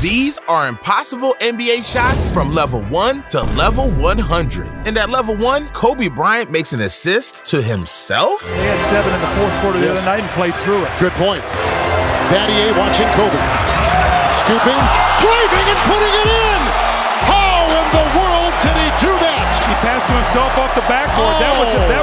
These are impossible NBA shots from level 1 to level 100. And at level 1, Kobe Bryant makes an assist to himself? He had 7 in the fourth quarter the other night and played through it. Good point. Battier watching Kobe. Scooping, driving, and putting it in! How in the world did he do that? He passed to himself off the backboard. That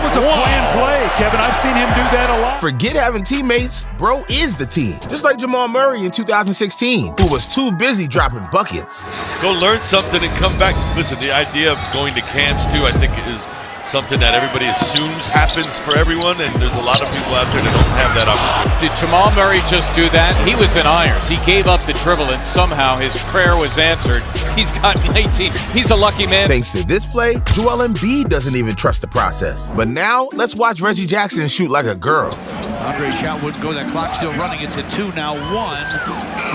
was a planned play, Kevin. I've seen him do that a lot. Forget having teammates. Bro is the team. Just like Jamal Murray in 2016, who was too busy dropping buckets. Go learn something and come back. Listen, the idea of going to camps, too, I think is something that everybody assumes happens for everyone, and there's a lot of people out there that don't have that opportunity. Did Jamal Murray just do that? He was in irons. He gave up the dribble, and somehow his prayer was answered. He's got 19. He's a lucky man. Thanks to this play, Joel Embiid doesn't even trust the process. But now, let's watch Reggie Jackson shoot like a girl. Andre shot wouldn't go. That clock still running. It's at 2 now, 1.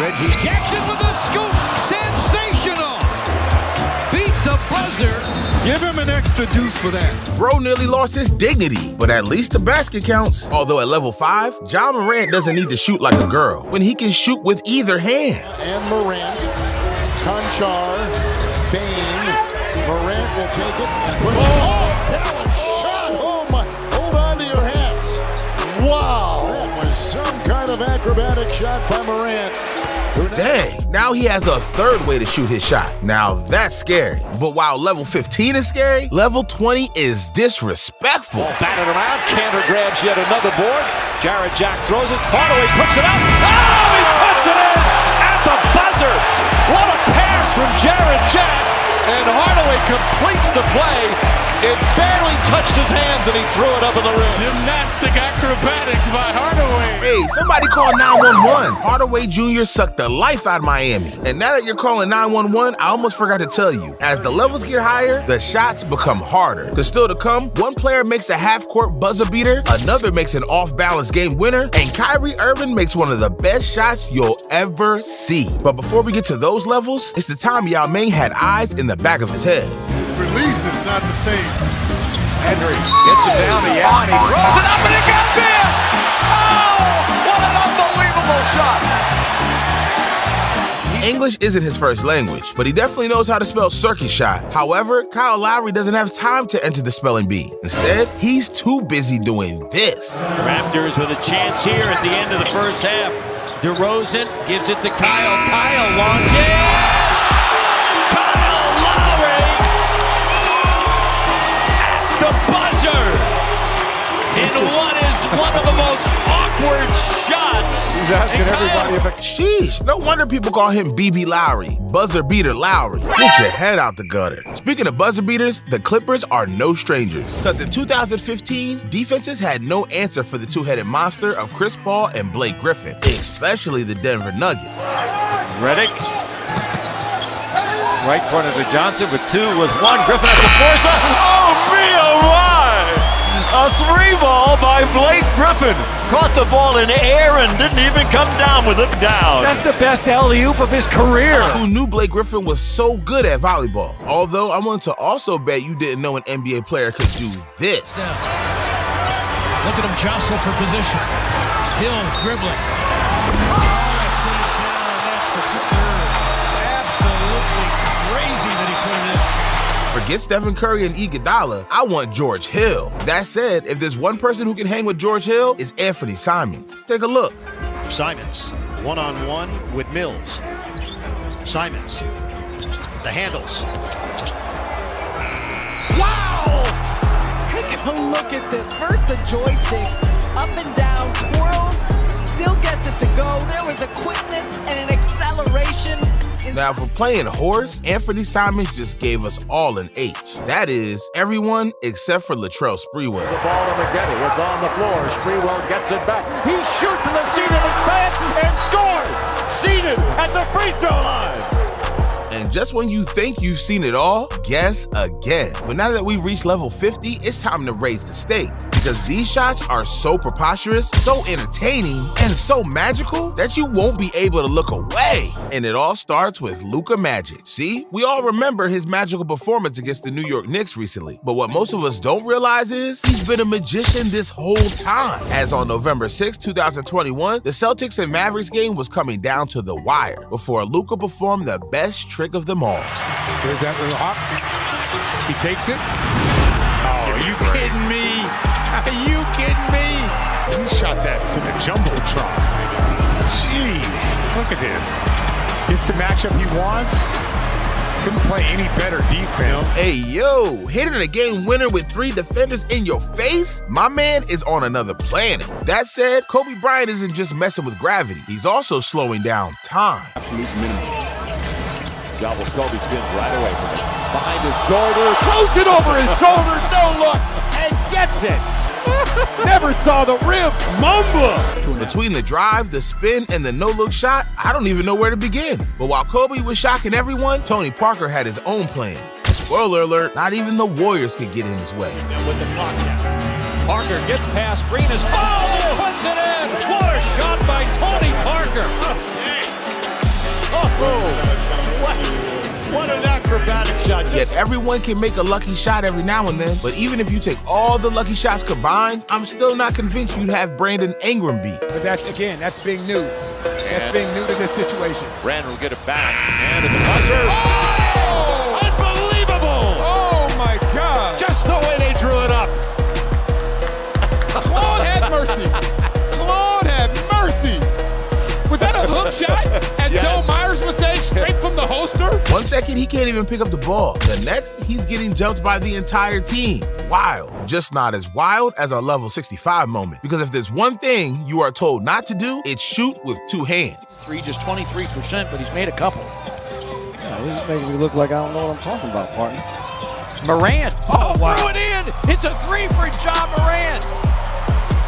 Reggie Jackson with a scoop. Sensational. Beat the buzzer. Give him an extra deuce for that. Bro nearly lost his dignity, but at least the basket counts. Although at level 5, Ja Morant doesn't need to shoot like a girl when he can shoot with either hand. And Morant, Conchar, Bain. Morant will take it and put it. Oh, Allen shot. Oh my! Hold on to your hats. Wow, that was some kind of acrobatic shot by Morant. Dang, now he has a third way to shoot his shot. Now that's scary. But while level 15 is scary, level 20 is disrespectful. Batted around, Cantor grabs yet another board. Jarrett Jack throws it, Hardaway puts it up. Oh, he puts it in at the buzzer. What a pass from Jarrett Jack. And Hardaway completes the play. It barely touched his hands and he threw it up in the rim. Gymnastic acrobatics by Hardaway. Hey, somebody call 911. Hardaway Jr. sucked the life out of Miami. And now that you're calling 911, I almost forgot to tell you. As the levels get higher, the shots become harder. Cause still to come, one player makes a half-court buzzer beater, another makes an off-balance game winner, and Kyrie Irving makes one of the best shots you'll ever see. But before we get to those levels, it's the time Yao Ming had eyes in the back of his head. His release is not the same. Henry gets it down to Yao and he throws it up and it goes in! Oh, what an unbelievable shot! English isn't his first language, but he definitely knows how to spell circus shot. However, Kyle Lowry doesn't have time to enter the spelling bee. Instead, he's too busy doing this. Raptors with a chance here at the end of the first half. DeRozan gives it to Kyle. Kyle launches! Kyle Lowry at the buzzer! In what is one of the most awkward shots. He's asking everybody if Sheesh, no wonder people call him BB Lowry, buzzer beater Lowry. Get your head out the gutter. Speaking of buzzer beaters, the Clippers are no strangers. Because in 2015, defenses had no answer for the two-headed monster of Chris Paul and Blake Griffin, especially the Denver Nuggets. Redick. Right corner to Johnson with 2, with 1. Griffin at the force. Oh, me, oh my! A 3-ball by Blake Griffin. Caught the ball in air and didn't even come down with it down. that's the best alley-oop of his career. Who knew Blake Griffin was so good at volleyball? Although I'm willing to also bet you didn't know an NBA player could do this. Look at him jostle for position. Hill dribbling. That's absurd. Absolutely crazy that he put it in. Forget Stephen Curry and Iguodala, I want George Hill. That said, if there's one person who can hang with George Hill, it's Anthony Simons. Take a look. Simons, one-on-one with Mills. Simons, the handles. Wow! Take a look at this. First the joystick, up and down, twirls, still gets it to go. There was a quickness and an acceleration. Now, for playing horse, Anthony Simons just gave us all an H. That is, everyone except for Latrell Sprewell. The ball to McGetty. It's on the floor. Sprewell gets it back. He shoots in the seat of his pants and scores. Seated at the free throw line. And And just when you think you've seen it all, guess again. But now that we've reached level 50, it's time to raise the stakes. Because these shots are so preposterous, so entertaining, and so magical that you won't be able to look away. And it all starts with Luka Magic. See, we all remember his magical performance against the New York Knicks recently. But what most of us don't realize is he's been a magician this whole time. As on November 6, 2021, the Celtics and Mavericks game was coming down to the wire before Luka performed the best trick of them all. There's that little hop. He takes it. Oh, are you kidding me? Are you kidding me? He shot that to the Jumbotron. Jeez, look at this. It's the matchup he wants. Couldn't play any better defense. Hey, yo, hitting a game winner with 3 defenders in your face? My man is on another planet. That said, Kobe Bryant isn't just messing with gravity. He's also slowing down time. Absolute minimum. Gobbles Kobe spins right away from it. Behind his shoulder, throws it over his shoulder, no look, and gets it. Never saw the rim. Mamba. Between the drive, the spin, and the no-look shot, I don't even know where to begin. But while Kobe was shocking everyone, Tony Parker had his own plans. Spoiler alert, not even the Warriors could get in his way. And with the clock down, Parker gets past Green as puts it in. What a shot by Tony Parker. okay. What an acrobatic shot. Yet everyone can make a lucky shot every now and then, but even if you take all the lucky shots combined, I'm still not convinced you'd have Brandon Ingram beat. But that's being new. That's being new to this situation. Brandon will get it back, and at the buzzer. Oh! Unbelievable! Oh my God! Just the way they drew it up. Claude had mercy. Claude had mercy. Was that a hook shot? As Yes. Joe Myers would say, straight from the holster? 1 second, he can't even pick up the ball. The next, he's getting jumped by the entire team. Wild. Just not as wild as our level 65 moment. Because if there's one thing you are told not to do, it's shoot with 2 hands. 3 just 23%, but he's made a couple. This is making me look like I don't know what I'm talking about, partner. Morant. wow. Threw it in. It's a 3 for John Morant.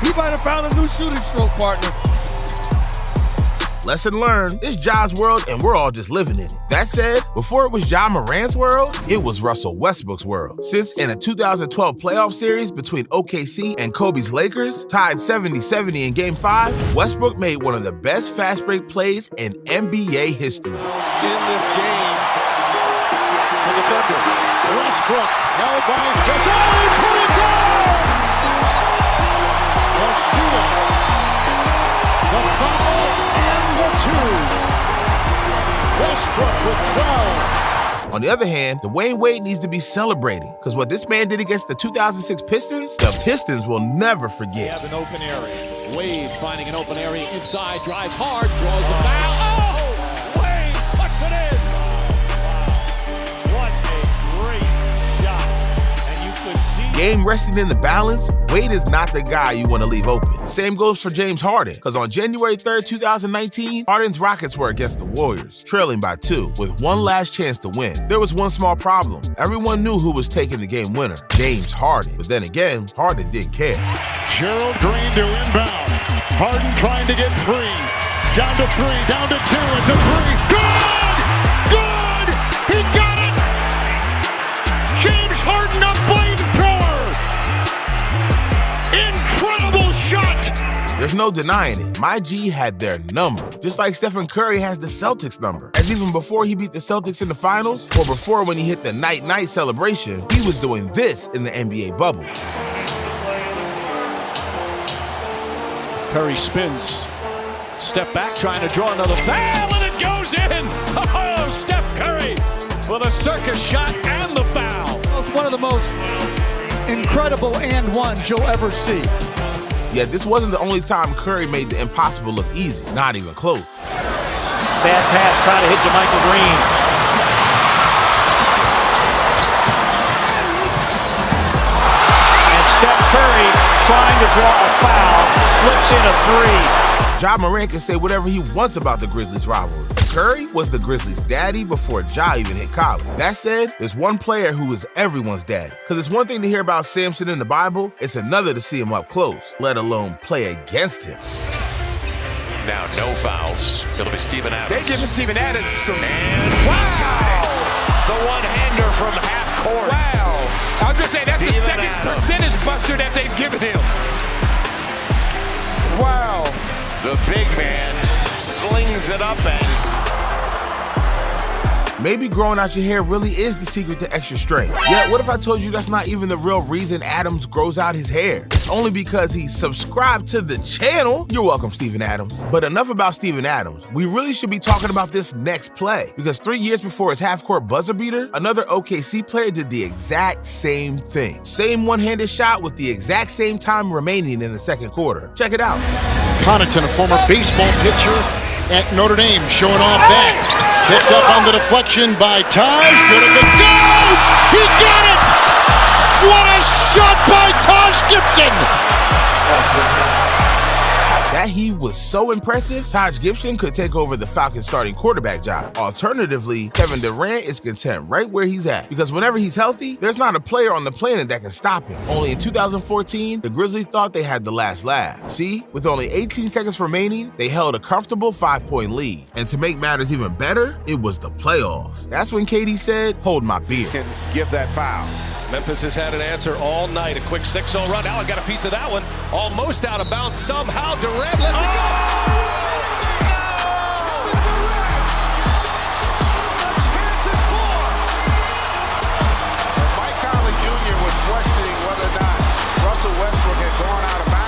He might have found a new shooting stroke, partner. Lesson learned, it's Ja's world and we're all just living in it. That said, before it was Ja Morant's world, it was Russell Westbrook's world. Since in a 2012 playoff series between OKC and Kobe's Lakers, tied 70-70 in Game 5, Westbrook made one of the best fast break plays in NBA history. In this game for the Thunder. Westbrook held by Seth. Oh, he put it down! The shooter. The foul and the 2. Westbrook with 12. On the other hand, Dwayne Wade needs to be celebrating, because what this man did against the 2006 Pistons, the Pistons will never They forget. have an open area. Wade finding an open area inside, drives hard, draws the foul. Oh! Wade puts it in! What a great shot. And you could see... Game resting in the balance, Wade is not the guy you want to leave open. Same goes for James Harden, because on January 3rd, 2019, Harden's Rockets were against the Warriors, trailing by 2, with one last chance to win. There was one small problem. Everyone knew who was taking the game winner, James Harden. But then again, Harden didn't care. Gerald Green to inbound. Harden trying to get free. Down to 3, down to 2, it's a 3. Good! Good! He got it! James Harden, a flamethrower! Incredible shot! There's no denying it. My G had their number, just like Stephen Curry has the Celtics number. As even before he beat the Celtics in the finals, or before when he hit the night-night celebration, he was doing this in the NBA bubble. Curry spins. Step back, trying to draw another foul, and it goes in! Oh, Steph Curry with a circus shot and the foul. It's one of the most incredible and ones you'll ever see. Yet this wasn't the only time Curry made the impossible look easy, not even close. Bad pass trying to hit JaMychal Green. And Steph Curry trying to draw a foul, flips in a 3. Ja Morant can say whatever he wants about the Grizzlies rivalry. Curry was the Grizzlies' daddy before Ja even hit college. That said, there's one player who is everyone's daddy. Because it's one thing to hear about Samson in the Bible, it's another to see him up close, let alone play against him. Now no fouls. It'll be Steven Adams. They give Steven Adams some... And wow! The one-hander from half court. Wow. I was going to say, that's the Steven second Adams. percentage buster that they've given him. Wow. The big man slings it up and Maybe growing out your hair really is the secret to extra strength. Yet, what if I told you that's not even the real reason Adams grows out his hair? It's only because he's subscribed to the channel. You're welcome, Steven Adams. But enough about Steven Adams. We really should be talking about this next play, because 3 years before his half-court buzzer beater, another OKC player did the exact same thing. Same one-handed shot with the exact same time remaining in the second quarter. Check it out. Connaughton, a former baseball pitcher at Notre Dame, showing off that. Picked up on the deflection by Taj. Good if it goes! He got it! What a shot by Taj Gibson! That heave was so impressive, Taj Gibson could take over the Falcons' starting quarterback job. Alternatively, Kevin Durant is content right where he's at, because whenever he's healthy, there's not a player on the planet that can stop him. Only in 2014, the Grizzlies thought they had the last laugh. See, with only 18 seconds remaining, they held a comfortable 5-point lead. And to make matters even better, it was the playoffs. That's when KD said, "Hold my beer." can give that foul. Memphis has had an answer all night. A quick 6-0 run. Allen got a piece of that one. Almost out of bounds somehow. Durant lets it go. Wisconsin 4. Mike Conley Jr. was questioning whether or not Russell Westbrook had gone out of bounds.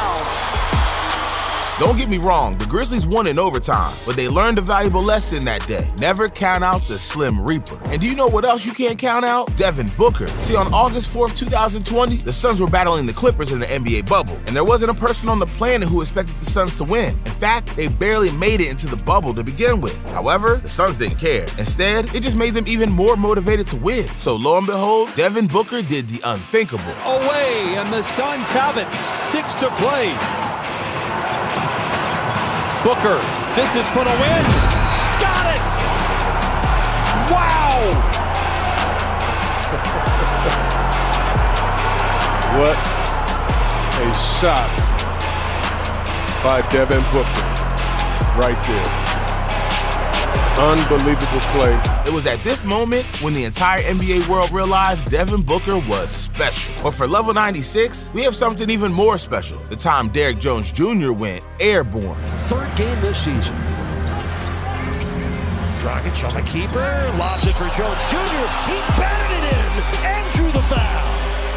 Don't get me wrong, the Grizzlies won in overtime, but they learned a valuable lesson that day. Never count out the Slim Reaper. And do you know what else you can't count out? Devin Booker. See, on August 4th, 2020, the Suns were battling the Clippers in the NBA bubble, and there wasn't a person on the planet who expected the Suns to win. In fact, they barely made it into the bubble to begin with. However, the Suns didn't care. Instead, it just made them even more motivated to win. So lo and behold, Devin Booker did the unthinkable. Away, and the Suns have it. 6 to play. Booker, this is for the win. Got it! Wow! What a shot by Devin Booker right there. Unbelievable play. It was at this moment when the entire NBA world realized Devin Booker was special. But for Level 96, we have something even more special. The time Derrick Jones Jr. went airborne. Third game this season. Dragic on the keeper, lobs it for Jones Jr. He batted it in and drew the foul.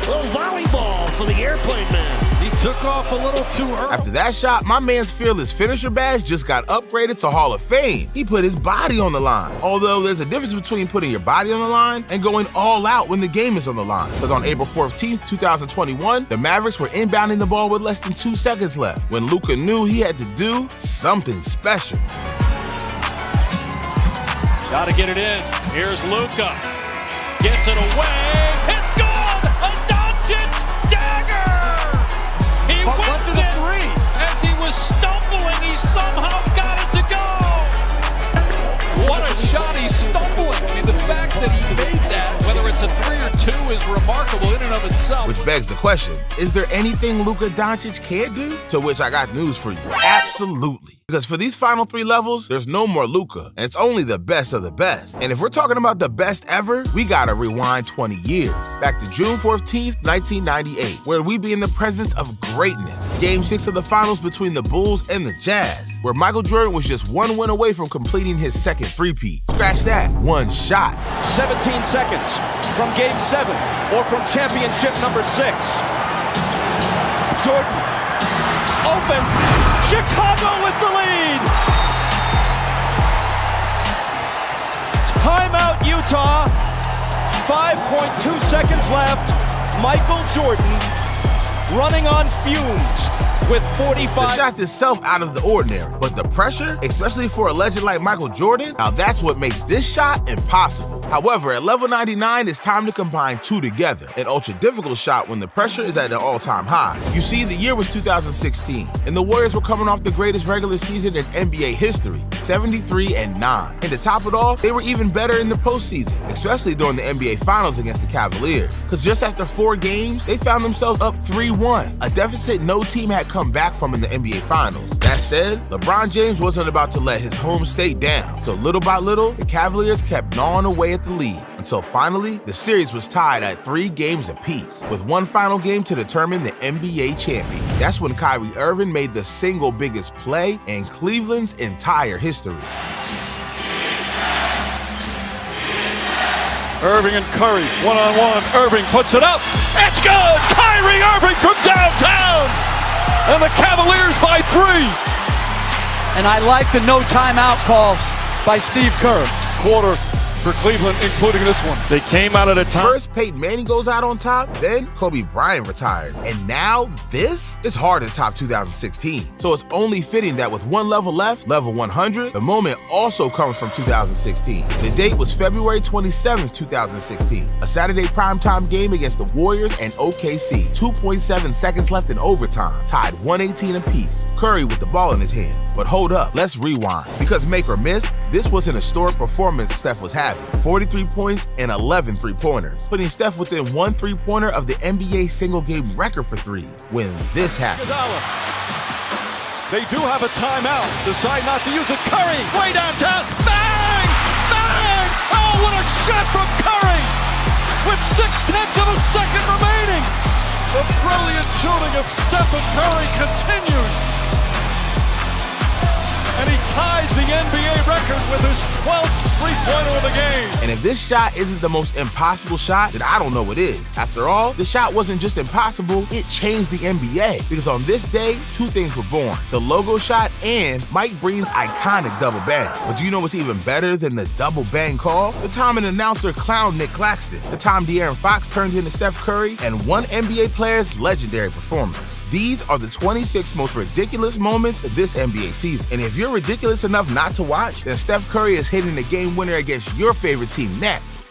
A little volleyball for the airplane man. He took off a little too early. After that shot, my man's fearless finisher badge just got upgraded to Hall of Fame. He put his body on the line. Although there's a difference between putting your body on the line and going all out when the game is on the line. Because on April 14th, 2021, the Mavericks were inbounding the ball with less than 2 seconds left, when Luka knew he had to do something special. Gotta get it in. Here's Luka. Gets it away. It's good! A Doncic dagger! He wins it! As he was stumbling, he somehow got it to go! What a shot, he's stumbling. I mean, the fact that he made that, whether it's a 3 or 2, is remarkable in and of itself. Which begs the question, is there anything Luka Doncic can't do? To which I got news for you. Absolutely. Because for these final 3 levels, there's no more Luka, and it's only the best of the best. And if we're talking about the best ever, we gotta rewind 20 years, back to June 14th, 1998, where we be in the presence of greatness. Game 6 of the finals between the Bulls and the Jazz, where Michael Jordan was just 1 win away from completing his second three-peat. Scratch that, 1 shot. 17 seconds from Game 7 or from championship number 6. Jordan, open. Chicago with the lead. Timeout, Utah. 5.2 seconds left. Michael Jordan running on fumes with 45. The shot itself out of the ordinary, but the pressure, especially for a legend like Michael Jordan, now that's what makes this shot impossible. However, at level 99, it's time to combine 2 together. An ultra-difficult shot when the pressure is at an all-time high. You see, the year was 2016, and the Warriors were coming off the greatest regular season in NBA history, 73-9. And to top it off, they were even better in the postseason, especially during the NBA Finals against the Cavaliers. Because just after 4 games, they found themselves up 3-1, a deficit no team had come back from in the NBA Finals. That That said, LeBron James wasn't about to let his home state down. So little by little, the Cavaliers kept gnawing away at the lead until finally the series was tied at 3 games apiece, with one final game to determine the NBA champions. That's when Kyrie Irving made the single biggest play in Cleveland's entire history. Irving and Curry, one-on-one. Irving puts it up. It's good! Kyrie Irving from downtown! And the Cavaliers by 3. And I like the no timeout call by Steve Kerr. Quarter for Cleveland, including this one. They came out at a time. First, Peyton Manning goes out on top, then Kobe Bryant retires. And now this is hard to top 2016. So it's only fitting that with one level left, level 100, the moment also comes from 2016. The date was February 27th, 2016, a Saturday primetime game against the Warriors and OKC. 2.7 seconds left in overtime, tied 118 apiece. Curry with the ball in his hands. But hold up, let's rewind. Because make or miss, this was an historic performance Steph was having. 43 points and 11 three-pointers, putting Steph within 1 three-pointer of the NBA single-game record for threes when this happened. They do have a timeout. Decide not to use it. Curry, way downtown. Bang! Bang! Oh, what a shot from Curry! With 0.6 of a second remaining. The brilliant shooting of Stephen Curry continues. And he ties the NBA record with his 12th three-pointer of the game. And if this shot isn't the most impossible shot, then I don't know what is. After all, the shot wasn't just impossible, it changed the NBA. Because on this day, 2 things were born: the logo shot and Mike Breen's iconic double bang. But do you know what's even better than the double bang call? The time an announcer clowned Nick Claxton. The time De'Aaron Fox turned into Steph Curry, and one NBA player's legendary performance. These are the 26 most ridiculous moments of this NBA season. And if you're ridiculous enough not to watch, then Steph Curry is hitting the game winner against your favorite team next.